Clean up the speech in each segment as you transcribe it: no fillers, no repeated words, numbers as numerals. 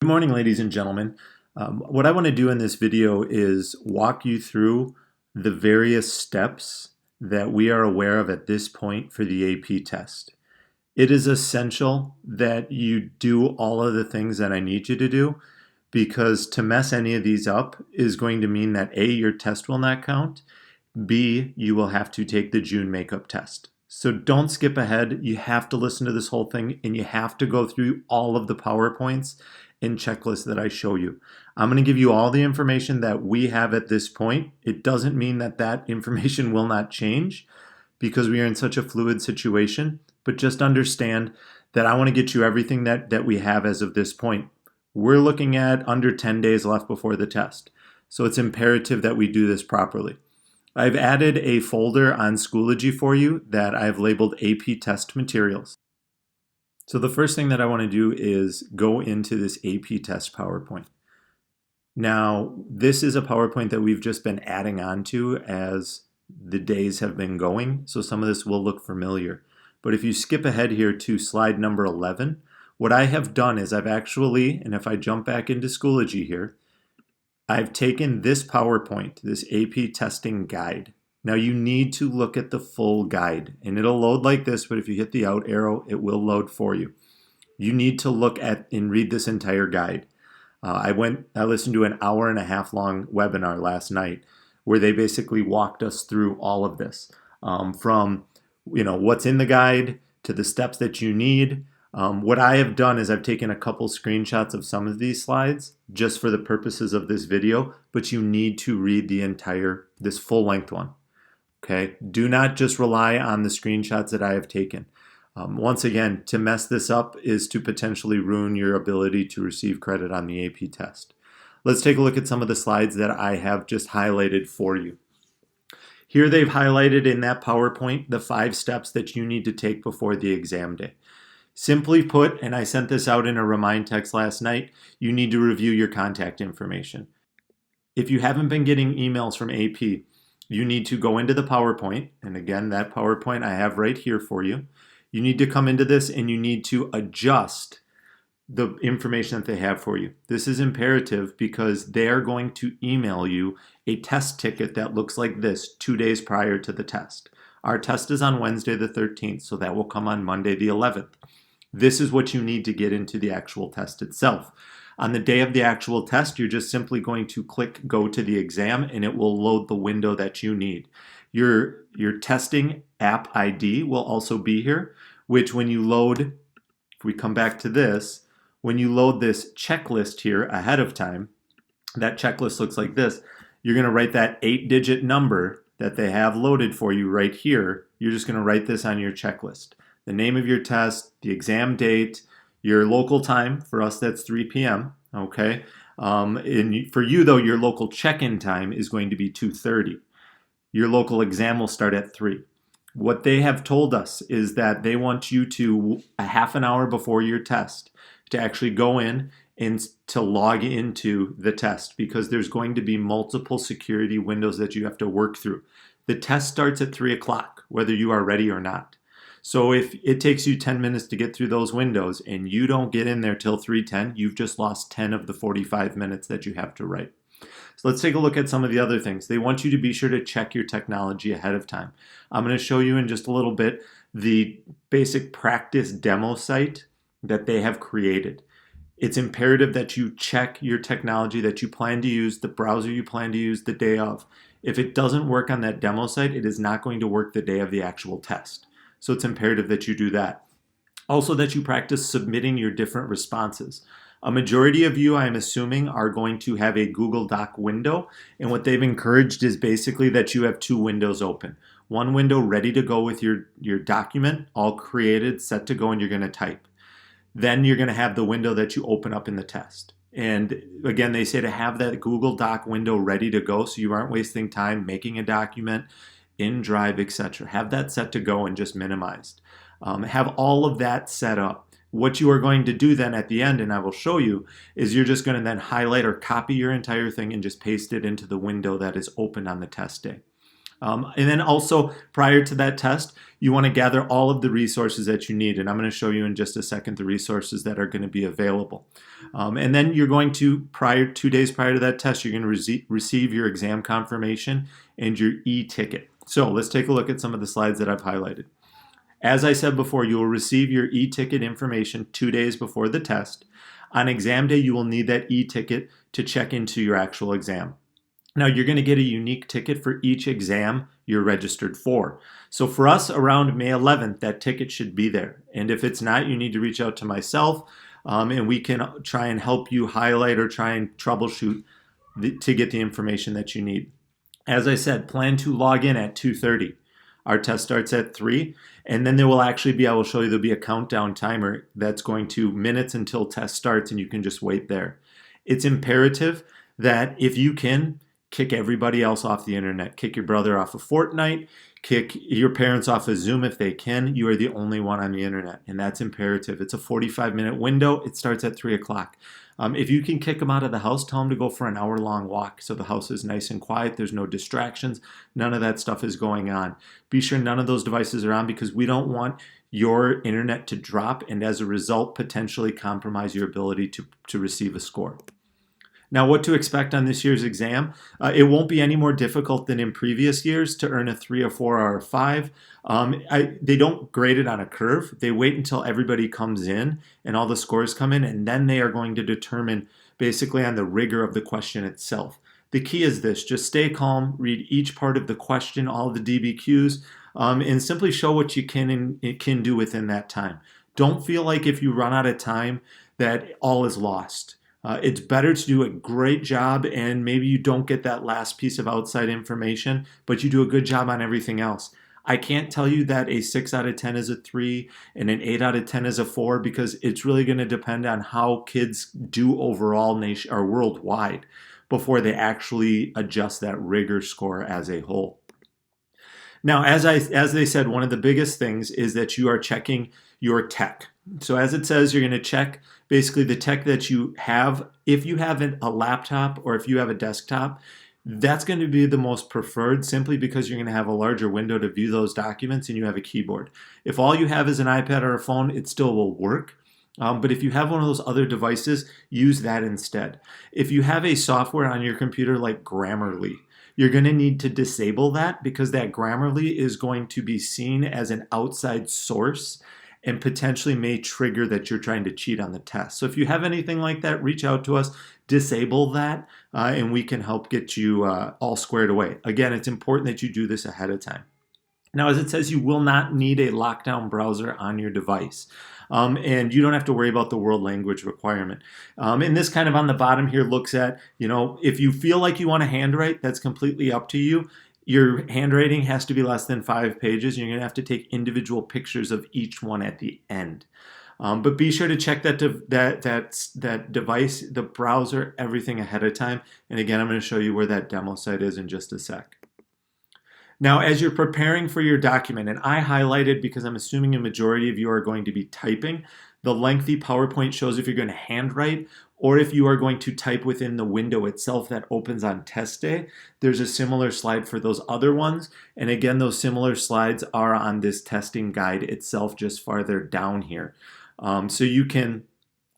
Good morning, ladies and gentlemen. What I want to do in this video is walk you through the various steps that we are aware of at this point for the AP test. It is essential that you do all of the things that I need you to do, because to mess any of these up is going to mean that A, your test will not count, B, you will have to take the June makeup test. So don't skip ahead. You have to listen to this whole thing, and you have to go through all of the PowerPoints and checklists that I show you. I'm going to give you all the information that we have at this point. It doesn't mean that that information will not change because we are in such a fluid situation, but just understand that I want to get you everything that we have as of this point. We're looking at under 10 days left before the test, so it's imperative that we do this properly. I've added a folder on Schoology for you that I've labeled AP Test Materials. So the first thing that I want to do is go into this AP Test PowerPoint. Now, this is a PowerPoint that we've just been adding on to as the days have been going, so some of this will look familiar. But if you skip ahead here to slide number 11, what I have done is I've actually, and if I jump back into Schoology here, I've taken this PowerPoint, this AP testing guide. Now you need to look at the full guide, and it'll load like this, but if you hit the out arrow, it will load for you. You need to look at and read this entire guide. I listened to an hour-and-a-half long webinar last night where they basically walked us through all of this, from what's in the guide to the steps that you need. What I have done is I've taken a couple screenshots of some of these slides just for the purposes of this video, but you need to read this full-length one. Okay, do not just rely on the screenshots that I have taken. Once again, to mess this up is to potentially ruin your ability to receive credit on the AP test. Let's take a look at some of the slides that I have just highlighted for you. Here they've highlighted in that PowerPoint the 5 steps that you need to take before the exam day. Simply put, and I sent this out in a remind text last night, you need to review your contact information. If you haven't been getting emails from AP, you need to go into the PowerPoint, and again, that PowerPoint I have right here for you. You need to come into this and you need to adjust the information that they have for you. This is imperative because they are going to email you a test ticket that looks like this 2 days prior to the test. Our test is on Wednesday the 13th, so that will come on Monday the 11th. This is what you need to get into the actual test itself. On the day of the actual test, you're just simply going to click go to the exam and it will load the window that you need. Your testing app ID will also be here, which when you load, if we come back to this, when you load this checklist here ahead of time, that checklist looks like this. You're going to write that 8-digit number that they have loaded for you right here. You're just going to write this on your checklist. The name of your test, the exam date, your local time. For us, that's 3 p.m., okay? And for you, though, your local check-in time is going to be 2:30. Your local exam will start at 3. What they have told us is that they want you to, a half an hour before your test, to actually go in and to log into the test, because there's going to be multiple security windows that you have to work through. The test starts at 3 o'clock, whether you are ready or not. So if it takes you 10 minutes to get through those windows and you don't get in there till 3:10, you've just lost 10 of the 45 minutes that you have to write. So let's take a look at some of the other things. They want you to be sure to check your technology ahead of time. I'm going to show you in just a little bit the basic practice demo site that they have created. It's imperative that you check your technology that you plan to use, the browser you plan to use the day of. If it doesn't work on that demo site, it is not going to work the day of the actual test. So it's imperative that you do that. Also, that you practice submitting your different responses. A majority of you, I'm assuming, are going to have a Google Doc window, and what they've encouraged is basically that you have 2 windows open. One window ready to go with your document, all created, set to go, and you're going to type. Then you're going to have the window that you open up in the test. And again, they say to have that Google Doc window ready to go so you aren't wasting time making a document in Drive, etc. Have that set to go and just minimized. Have all of that set up. What you are going to do then at the end, and I will show you, is you're just going to then highlight or copy your entire thing and just paste it into the window that is open on the test day. And then also prior to that test, you want to gather all of the resources that you need. And I'm going to show you in just a second the resources that are going to be available. And then you're going to, 2 days prior to that test, you're going to receive your exam confirmation and your e-ticket. So let's take a look at some of the slides that I've highlighted. As I said before, you will receive your e-ticket information 2 days before the test. On exam day, you will need that e-ticket to check into your actual exam. Now, you're going to get a unique ticket for each exam you're registered for. So for us, around May 11th, that ticket should be there. And if it's not, you need to reach out to myself, and we can try and help you highlight or try and troubleshoot to get the information that you need. As I said, plan to log in at 2:30. Our test starts at 3, and then there will actually be, I will show you, there'll be a countdown timer that's going to minutes until test starts, and you can just wait there. It's imperative that if you can, kick everybody else off the internet. Kick your brother off of Fortnite. Kick your parents off of Zoom if they can. You are the only one on the internet, and that's imperative. It's a 45-minute window. It starts at 3 o'clock. If you can kick them out of the house, tell them to go for an hour-long walk so the house is nice and quiet. There's no distractions. None of that stuff is going on. Be sure none of those devices are on because we don't want your internet to drop and as a result potentially compromise your ability to receive a score. Now, what to expect on this year's exam? It won't be any more difficult than in previous years to earn a 3, a 4, or a 5. They don't grade it on a curve. They wait until everybody comes in and all the scores come in, and then they are going to determine basically on the rigor of the question itself. The key is this: just stay calm, read each part of the question, all of the DBQs, and simply show what you can do within that time. Don't feel like if you run out of time that all is lost. It's better to do a great job and maybe you don't get that last piece of outside information, but you do a good job on everything else. I can't tell you that a 6 out of 10 is a 3 and an 8 out of 10 is a 4 because it's really going to depend on how kids do overall or worldwide before they actually adjust that rigor score as a whole. Now, as they said, one of the biggest things is that you are checking your tech. So as it says, you're going to check basically the tech that you have. If you have a laptop or if you have a desktop, that's going to be the most preferred simply because you're going to have a larger window to view those documents and you have a keyboard. If all you have is an iPad or a phone, it still will work. But if you have one of those other devices, use that instead. If you have a software on your computer like Grammarly, you're going to need to disable that because that Grammarly is going to be seen as an outside source and potentially may trigger that you're trying to cheat on the test. So if you have anything like that, reach out to us, disable that, and we can help get you all squared away. Again, it's important that you do this ahead of time. Now, as it says, you will not need a lockdown browser on your device. And you don't have to worry about the world language requirement. And this kind of on the bottom here looks at, if you feel like you want to handwrite, that's completely up to you. Your handwriting has to be less than 5 pages. You're going to have to take individual pictures of each one at the end. But be sure to check that device, the browser, everything ahead of time. And again, I'm going to show you where that demo site is in just a sec. Now, as you're preparing for your document, and I highlighted because I'm assuming a majority of you are going to be typing, the lengthy PowerPoint shows if you're going to handwrite or if you are going to type within the window itself that opens on test day. There's a similar slide for those other ones. And again, those similar slides are on this testing guide itself just farther down here. So you can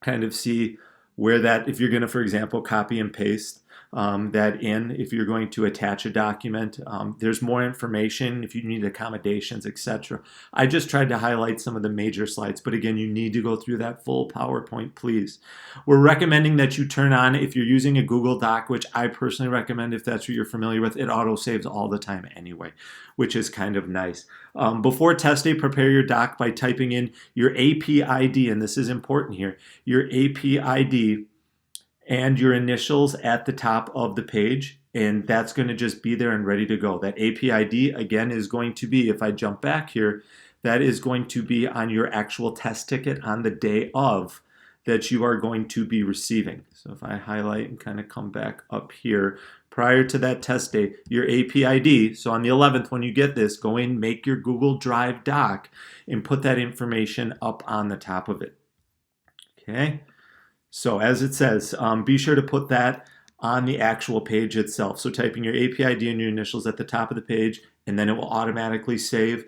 kind of see where that, if you're going to, for example, copy and paste that in, if you're going to attach a document, there's more information if you need accommodations, etc. I just tried to highlight some of the major slides, but again, you need to go through that full PowerPoint, please. We're recommending that you turn on, if you're using a Google Doc, which I personally recommend if that's what you're familiar with, it auto saves all the time anyway, which is kind of nice. Before test day, prepare your doc by typing in your AP ID, and this is important here, your AP ID and your initials at the top of the page, and that's going to just be there and ready to go. That AP ID, again, is going to be, if I jump back here, that is going to be on your actual test ticket on the day of that you are going to be receiving. So if I highlight and kind of come back up here, prior to that test day, your AP ID, so on the 11th when you get this, go in, make your Google Drive doc, and put that information up on the top of it. Okay? So as it says, be sure to put that on the actual page itself. So typing your AP ID and your initials at the top of the page and then it will automatically save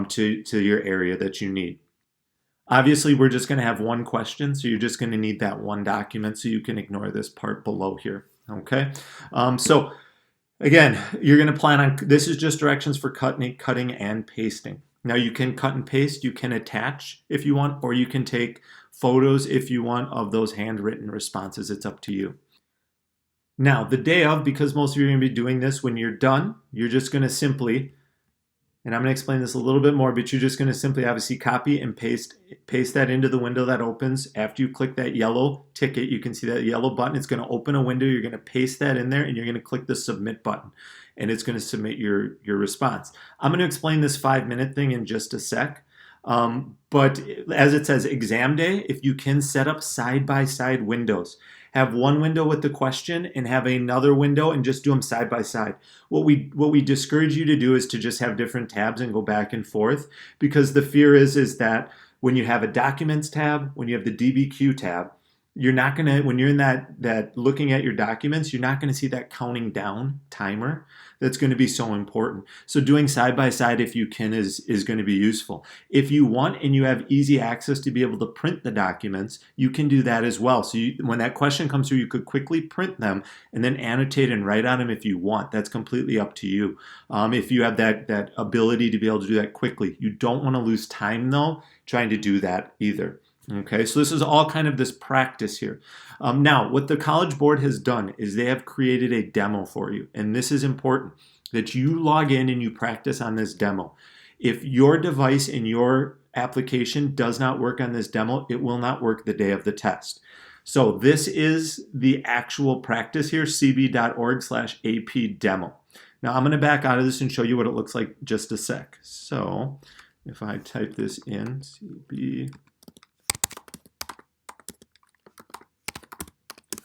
to your area that you need. Obviously, we're just going to have one question, so you're just going to need that one document, so you can ignore this part below here. Okay, so again, you're going to plan on, this is just directions for cutting and pasting. Now you can cut and paste, you can attach if you want, or you can take photos if you want of those handwritten responses. It's up to you. Now, the day of, because most of you are going to be doing this, when you're done, you're just going to simply, and I'm going to explain this a little bit more, but you're just going to simply obviously copy and paste that into the window that opens. After you click that yellow ticket, you can see that yellow button. It's going to open a window. You're going to paste that in there, and you're going to click the submit button, and it's going to submit your response. I'm going to explain this 5-minute thing in just a sec. But as it says, exam day, if you can set up side-by-side windows. Have one window with the question and have another window and just do them side by side. What we discourage you to do is to just have different tabs and go back and forth, because the fear is that when you have a documents tab, when you have the DBQ tab, you're not going to, when you're in that looking at your documents, you're not going to see that counting down timer. That's going to be so important. So doing side by side, if you can, is going to be useful. If you want and you have easy access to be able to print the documents, you can do that as well. So when that question comes through, you could quickly print them and then annotate and write on them if you want. That's completely up to you. If you have that ability to be able to do that quickly. You don't want to lose time though trying to do that either. Okay, so this is all kind of this practice here. Now, what the College Board has done is they have created a demo for you. And this is important, that you log in and you practice on this demo. If your device in your application does not work on this demo, it will not work the day of the test. So this is the actual practice here, cb.org/AP demo. Now, I'm going to back out of this and show you what it looks like just a sec. So if I type this in, cb.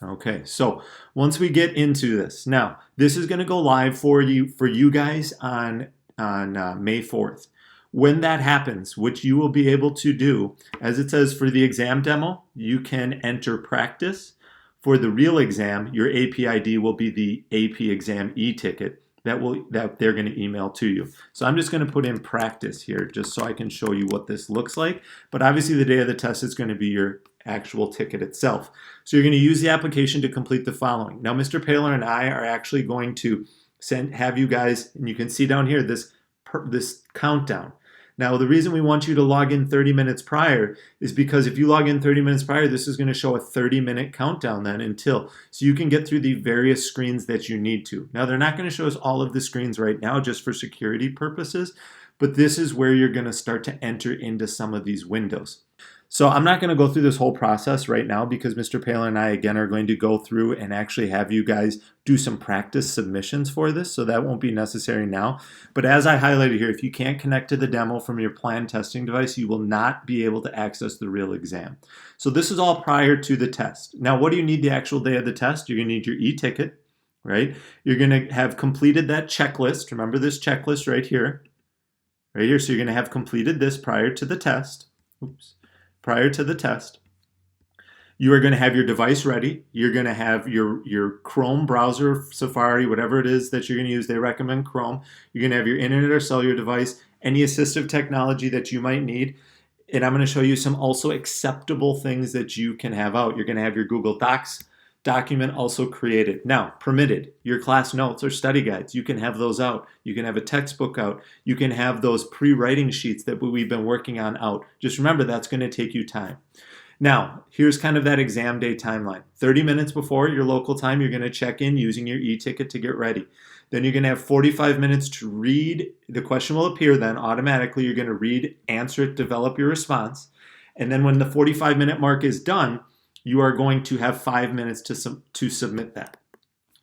Okay, so once we get into this, now this is going to go live for you guys on May 4th. When that happens, which you will be able to do, as it says for the exam demo, you can enter practice. For the real exam, your AP ID will be the AP exam e-ticket that they're going to email to you. So I'm just going to put in practice here just so I can show you what this looks like. But obviously the day of the test is going to be your actual ticket itself. So you're going to use the application to complete the following. Now, Mr. Paler and I are actually going to have you guys, and you can see down here this countdown. Now, the reason we want you to log in 30 minutes prior is because if you log in 30 minutes prior, this is going to show a 30-minute countdown then until, so you can get through the various screens that you need to. Now, they're not going to show us all of the screens right now just for security purposes, but this is where you're going to start to enter into some of these windows. So I'm not going to go through this whole process right now because Mr. Paler and I, again, are going to go through and actually have you guys do some practice submissions for this, so that won't be necessary now. But as I highlighted here, if you can't connect to the demo from your planned testing device, you will not be able to access the real exam. So this is all prior to the test. Now, what do you need the actual day of the test? You're going to need your e-ticket, right? You're going to have completed that checklist. Remember this checklist right here. Right here. So you're going to have completed this prior to the test. Oops. Prior to the test. You are going to have your device ready. You're going to have your Chrome browser, Safari, whatever it is that you're going to use. They recommend Chrome. You're going to have your internet or cellular device, any assistive technology that you might need. And I'm going to show you some also acceptable things that you can have out. You're going to have your Google Docs document also created. Now, permitted, your class notes or study guides, you can have those out. You can have a textbook out. You can have those pre-writing sheets that we've been working on out. Just remember, that's going to take you time. Now, here's kind of that exam day timeline. 30 minutes before your local time, you're going to check in using your e-ticket to get ready. Then you're going to have 45 minutes to read. The question will appear then automatically. You're going to read, answer it, develop your response. And then when the 45-minute mark is done, you are going to have 5 minutes to submit that.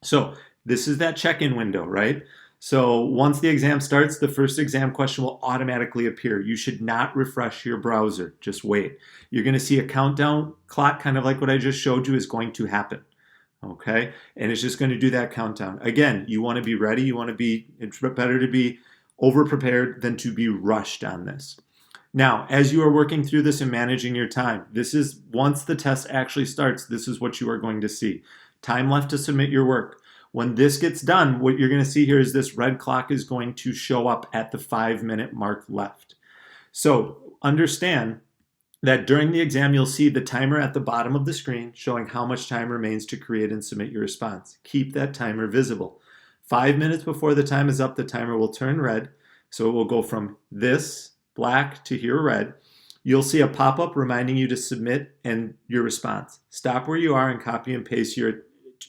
So this is that check-in window, right? So once the exam starts, the first exam question will automatically appear. You should not refresh your browser. Just wait. You're going to see a countdown clock, kind of like what I just showed you, is going to happen. Okay? And it's just going to do that countdown. Again, you want to be ready. It's better to be over-prepared than to be rushed on this. Now, as you are working through this and managing your time, this is, once the test actually starts, this is what you are going to see. Time left to submit your work. When this gets done, what you're going to see here is this red clock is going to show up at the 5-minute mark left. So understand that during the exam, you'll see the timer at the bottom of the screen showing how much time remains to create and submit your response. Keep that timer visible. 5 minutes before the time is up, the timer will turn red. So it will go from this black to here red. You'll see a pop-up reminding you to submit and your response. Stop where you are and copy and paste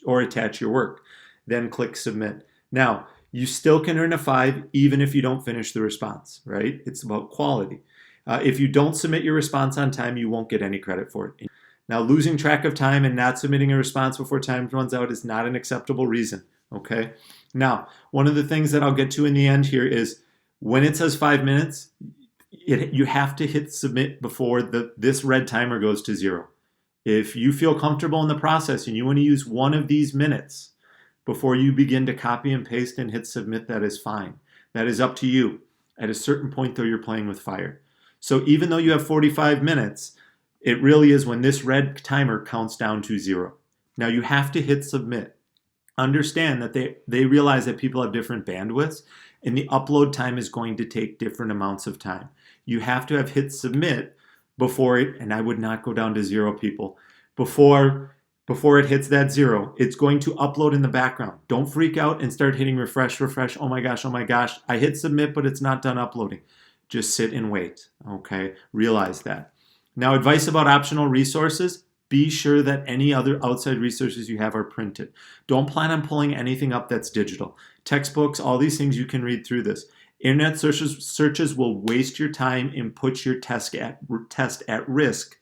or attach your work. Then click submit. Now, you still can earn a 5 even if you don't finish the response, right? It's about quality. If you don't submit your response on time, you won't get any credit for it. Now, losing track of time and not submitting a response before time runs out is not an acceptable reason, okay? Now, one of the things that I'll get to in the end here is when it says 5 minutes, you have to hit submit before this red timer goes to 0. If you feel comfortable in the process and you want to use one of these minutes before you begin to copy and paste and hit submit, that is fine. That is up to you. At a certain point, though, you're playing with fire. So even though you have 45 minutes, it really is when this red timer counts down to 0. Now you have to hit submit. Understand that they realize that people have different bandwidths and the upload time is going to take different amounts of time. You have to have hit submit before it, and I would not go down to 0, people, before it hits that 0. It's going to upload in the background. Don't freak out and start hitting refresh. Oh my gosh, I hit submit, but it's not done uploading. Just sit and wait, okay? Realize that. Now, advice about optional resources. Be sure that any other outside resources you have are printed. Don't plan on pulling anything up that's digital. Textbooks, all these things, you can read through this. Internet searches will waste your time and put your test at risk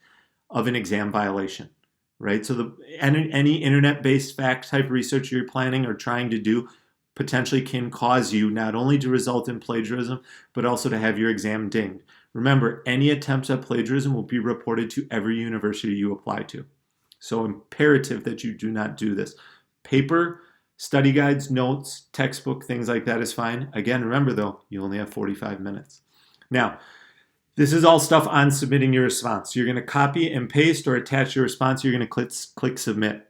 of an exam violation, right? So any internet-based fact type research you're planning or trying to do potentially can cause you not only to result in plagiarism, but also to have your exam dinged. Remember, any attempts at plagiarism will be reported to every university you apply to. So imperative that you do not do this. Paper, study guides, notes, textbook, things like that is fine. Again, remember though, you only have 45 minutes. Now, this is all stuff on submitting your response. So you're going to copy and paste or attach your response. You're going to click submit.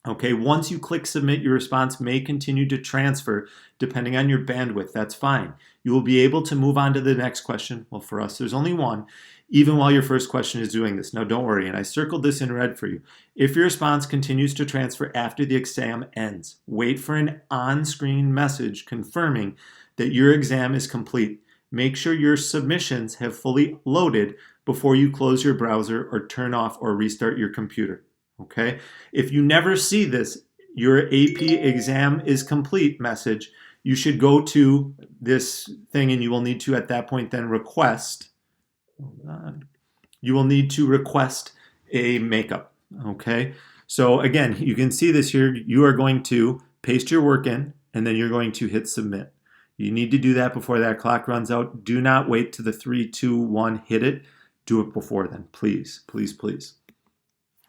Okay, once you click submit, your response may continue to transfer depending on your bandwidth. That's fine. You will be able to move on to the next question. Well, for us, there's only one, even while your first question is doing this. Now, don't worry, and I circled this in red for you. If your response continues to transfer after the exam ends, wait for an on-screen message confirming that your exam is complete. Make sure your submissions have fully loaded before you close your browser or turn off or restart your computer. Okay? If you never see this, your AP exam is complete message, you should go to this thing and you will need to at that point then request, you will need to request a makeup. Okay? So again, you can see this here. You are going to paste your work in and then you're going to hit submit. You need to do that before that clock runs out. Do not wait to the 3, 2, 1, hit it. Do it before then, please, please, please.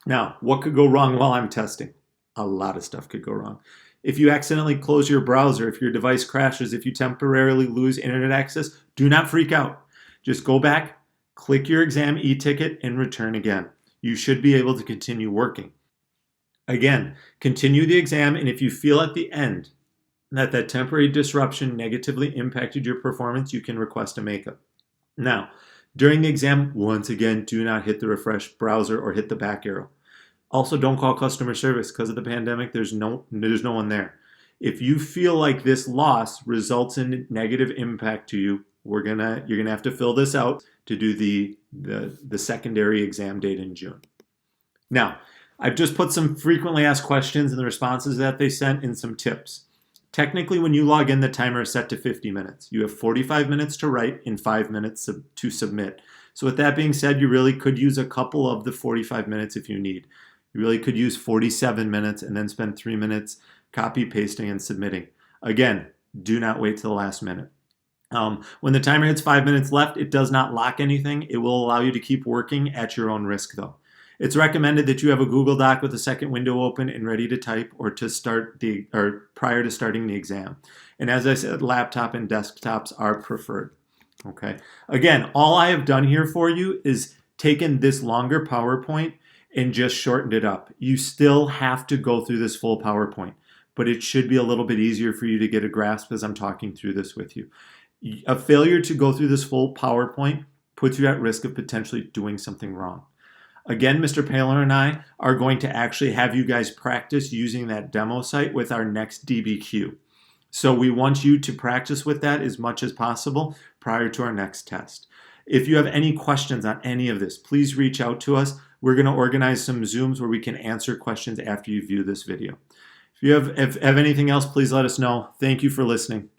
Now, what could go wrong while I'm testing? A lot of stuff could go wrong. If you accidentally close your browser, if your device crashes, if you temporarily lose internet access, do not freak out. Just go back, click your exam e-ticket, and return again. You should be able to continue working. Again, continue the exam, and if you feel at the end that temporary disruption negatively impacted your performance, you can request a makeup. Now, during the exam, once again, do not hit the refresh browser or hit the back arrow. Also, don't call customer service because of the pandemic. There's no one there. If you feel like this loss results in negative impact to you, you're gonna have to fill this out to do the secondary exam date in June. Now, I've just put some frequently asked questions and the responses that they sent and some tips. Technically, when you log in, the timer is set to 50 minutes. You have 45 minutes to write and 5 minutes to submit. So with that being said, you really could use a couple of the 45 minutes if you need. You really could use 47 minutes and then spend 3 minutes copy, pasting, and submitting. Again, do not wait till the last minute. When the timer hits 5 minutes left, it does not lock anything. It will allow you to keep working at your own risk, though. It's recommended that you have a Google Doc with a second window open and ready to type or prior to starting the exam. And as I said, laptop and desktops are preferred. Okay. Again, all I have done here for you is taken this longer PowerPoint and just shortened it up. You still have to go through this full PowerPoint. but it should be a little bit easier for you to get a grasp as I'm talking through this with you. A failure to go through this full PowerPoint puts you at risk of potentially doing something wrong. Again, Mr. Paler and I are going to actually have you guys practice using that demo site with our next DBQ. So we want you to practice with that as much as possible prior to our next test. If you have any questions on any of this, please reach out to us. We're going to organize some Zooms where we can answer questions after you view this video. If you have anything else, please let us know. Thank you for listening.